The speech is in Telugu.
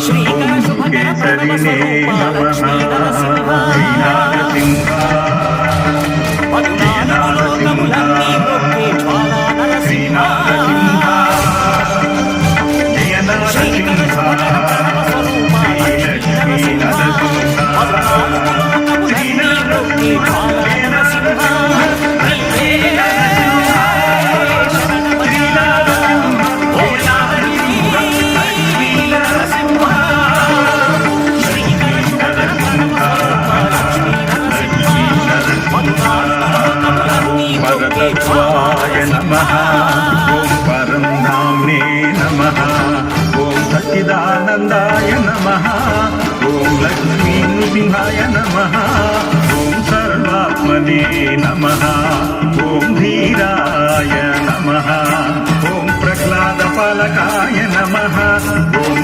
శ్రీకర శుభకర ప్రణవ స్వరూప లక్ష్మీధర సింహ పద్నాలుగు లోకములన్నీ మొక్కే జ్వాలా నరసింహ శ్రీకర శుభకర ప్రణవ స్వరూప లక్ష్మీధర సింహ పద్నాలుగు లోకములన్నీ మొక్కే జ్వాలా నరసింహ परतत्वाय नमः ॐ परमधाम्ने नमः ॐ सच्चिदानन्दाय नमः ॐ लक्ष्मीनृसिंहाय नमः ॐ सर्वात्मने नमः ॐ धीराय नमः ॐ प्रह्लादपालकाय नमः ॐ